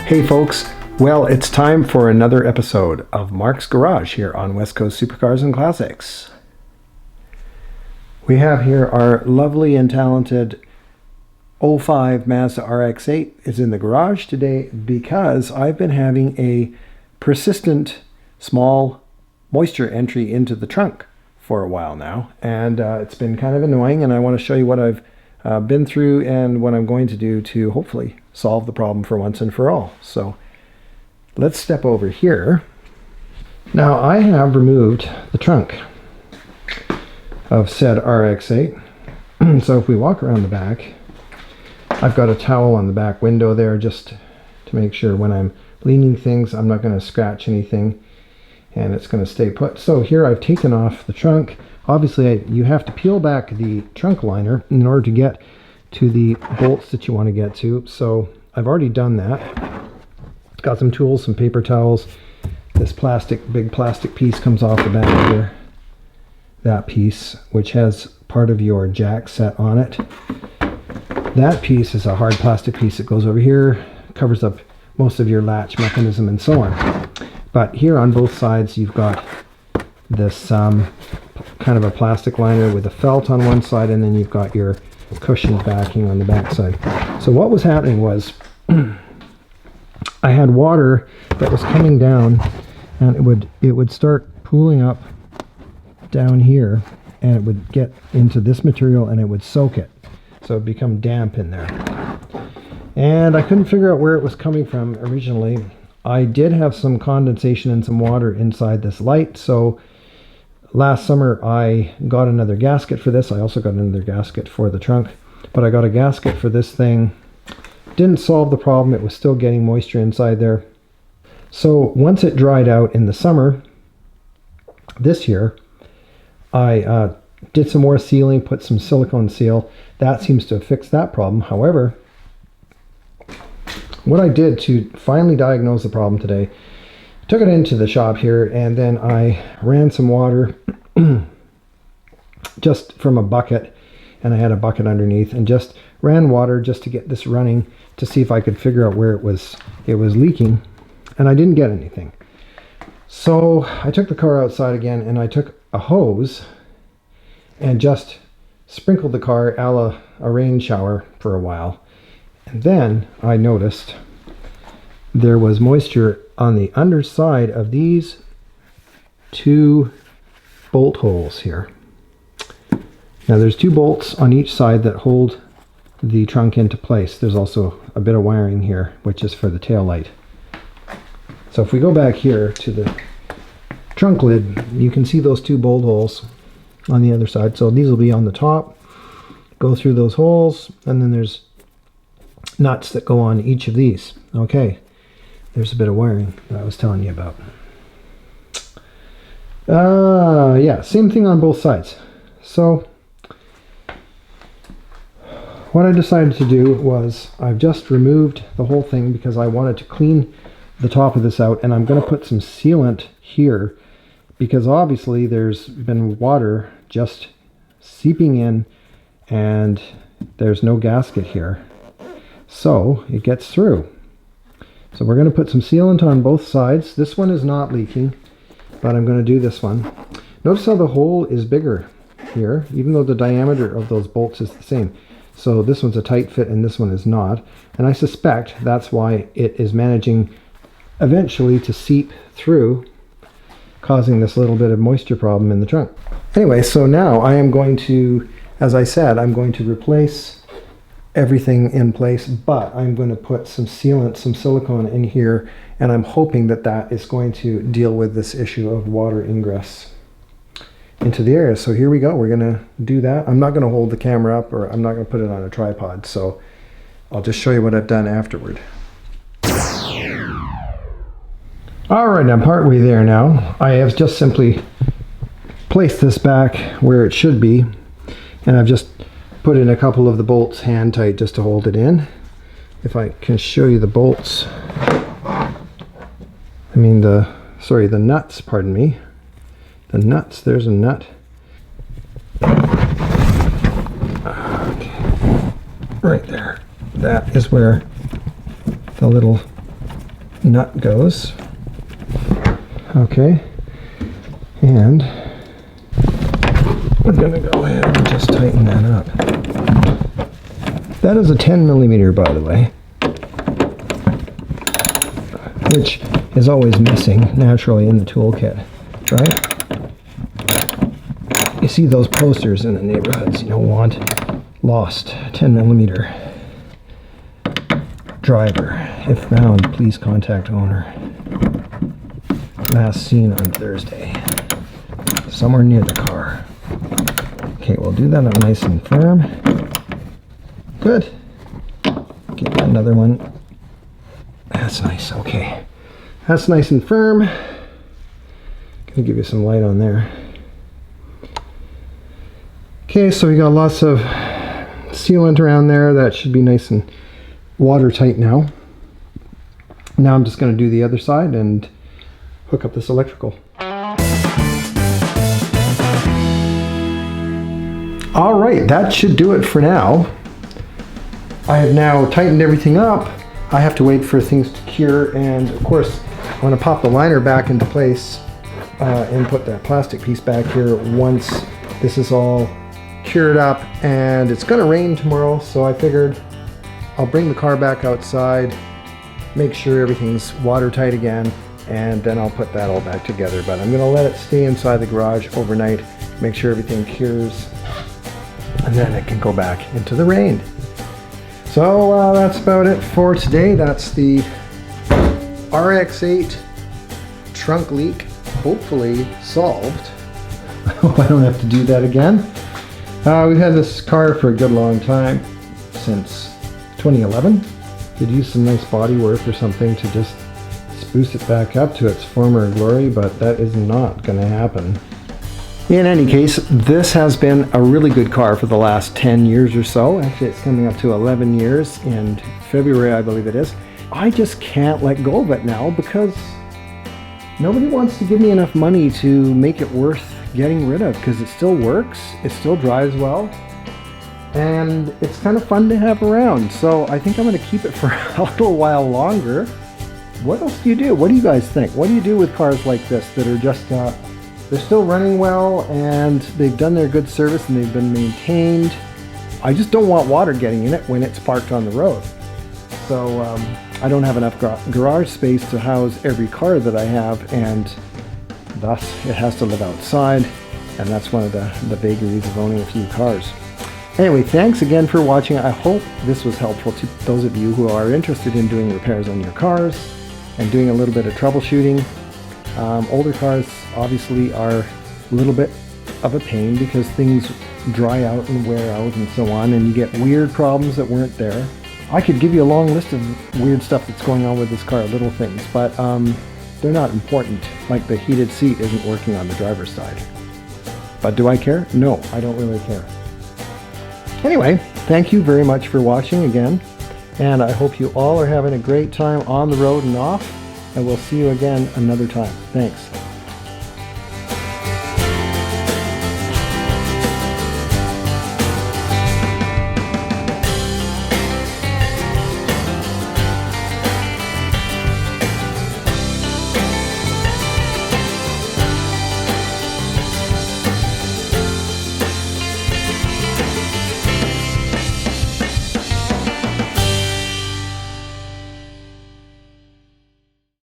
Hey folks, well, it's time for another episode of Mark's Garage here on West Coast Supercars and Classics. We have here our lovely and talented 05 Mazda RX-8 is in the garage today because I've been having a persistent small moisture entry into the trunk for a while now, and it's been kind of annoying, and I want to show you what I've been through and what I'm going to do to hopefully solve the problem for once and for all. So let's step over here. Now I have removed the trunk of said RX-8. So if we walk around the back, I've got a towel on the back window there just to make sure when I'm leaning things I'm not going to scratch anything and it's going to stay put. So here I've taken off the trunk. Obviously you have to peel back the trunk liner in order to get to the bolts that you want to get to. So I've already done that. Got some tools, some paper towels. This big plastic piece comes off the back here. That piece, which has part of your jack set on it. That piece is a hard plastic piece that goes over here, covers up most of your latch mechanism and so on. But here on both sides you've got this kind of a plastic liner with a felt on one side, and then you've got your cushioned backing on the back side. So what was happening was I had water that was coming down, and it would start pooling up down here, and it would get into this material and it would soak it. So it would become damp in there. And I couldn't figure out where it was coming from originally. I did have some condensation and some water inside this light, so last summer I got another gasket for this. I also got another gasket for the trunk, but I got a gasket for this thing. Didn't solve the problem. It was still getting moisture inside there. So once it dried out in the summer this year, I did some more sealing, put some silicone seal. That seems to have fixed that problem. However, what I did to finally diagnose the problem today, took it into the shop here, and then I ran some water just from a bucket, and I had a bucket underneath, and just ran water just to get this running to see if I could figure out where it was leaking, and I didn't get anything. So I took the car outside again, and I took a hose and just sprinkled the car a la a rain shower for a while, and then I noticed there was moisture on the underside of these two bolt holes here. Now there's two bolts on each side that hold the trunk into place. There's also a bit of wiring here, which is for the tail light. So if we go back here to the trunk lid, you can see those two bolt holes on the other side. So these will be on the top, go through those holes, and then there's nuts that go on each of these. Okay, there's a bit of wiring that I was telling you about. Yeah, same thing on both sides. So what I decided to do was I've just removed the whole thing because I wanted to clean the top of this out, and I'm going to put some sealant here because obviously there's been water just seeping in and there's no gasket here, so it gets through. So we're going to put some sealant on both sides. This one is not leaking, but I'm going to do this one. Notice how the hole is bigger here, even though the diameter of those bolts is the same. So this one's a tight fit and this one is not, and I suspect that's why it is managing eventually to seep through, causing this little bit of moisture problem in the trunk. Anyway, so now I am going to, as I said, I'm going to replace everything in place, but I'm going to put some sealant, some silicone in here, and I'm hoping that that is going to deal with this issue of water ingress into the area. So here we go, we're going to do that. I'm not going to hold the camera up, or I'm not going to put it on a tripod, so I'll just show you what I've done afterward. Alright, I'm partway there now. I have just simply placed this back where it should be, and I've just put in a couple of the bolts hand tight just to hold it in. If I can show you the bolts, the nuts, pardon me. The nuts, there's a nut. Okay, right there. That is where the little nut goes. Okay, and we're gonna go ahead and just tighten that up. That is a 10mm, by the way, which is always missing naturally in the toolkit, right? You see those posters in the neighborhoods, you know, want lost 10mm driver. If found, please contact owner. Last seen on Thursday, somewhere near the car. Okay, we'll do that up nice and firm. Good. Get another one. That's nice. Okay, that's nice and firm. Gonna give you some light on there. Okay, so we got lots of sealant around there. That should be nice and watertight now. Now I'm just going to do the other side and hook up this electrical. All right, that should do it for now. I have now tightened everything up. I have to wait for things to cure, and of course I want to pop the liner back into place and put that plastic piece back here once this is all cured up. And it's going to rain tomorrow, so I figured I'll bring the car back outside, make sure everything's watertight again, and then I'll put that all back together. But I'm going to let it stay inside the garage overnight, make sure everything cures, and then it can go back into the rain. So that's about it for today. That's the RX8 trunk leak, hopefully solved. I hope I don't have to do that again. We've had this car for a good long time, since 2011. Could use some nice body work or something to just spruce it back up to its former glory, but that is not going to happen. In any case, this has been a really good car for the last 10 years or so. Actually, it's coming up to 11 years in February, I believe it is. I just can't let go of it now because nobody wants to give me enough money to make it worth getting rid of, because it still works, it still drives well, and it's kind of fun to have around. So I think I'm going to keep it for a little while longer. What else do you do? What do you guys think? What do you do with cars like this that are just they're still running well and they've done their good service and they've been maintained? I just don't want water getting in it when it's parked on the road. So I don't have enough garage space to house every car that I have, and thus it has to live outside, and that's one of the vagaries of owning a few cars. Anyway, thanks again for watching. I hope this was helpful to those of you who are interested in doing repairs on your cars and doing a little bit of troubleshooting. Older cars obviously are a little bit of a pain because things dry out and wear out and so on, and you get weird problems that weren't there. I could give you a long list of weird stuff that's going on with this car, little things, but they're not important. Like the heated seat isn't working on the driver's side. But do I care? No, I don't really care. Anyway, thank you very much for watching again, and I hope you all are having a great time on the road and off, and we'll see you again another time. Thanks.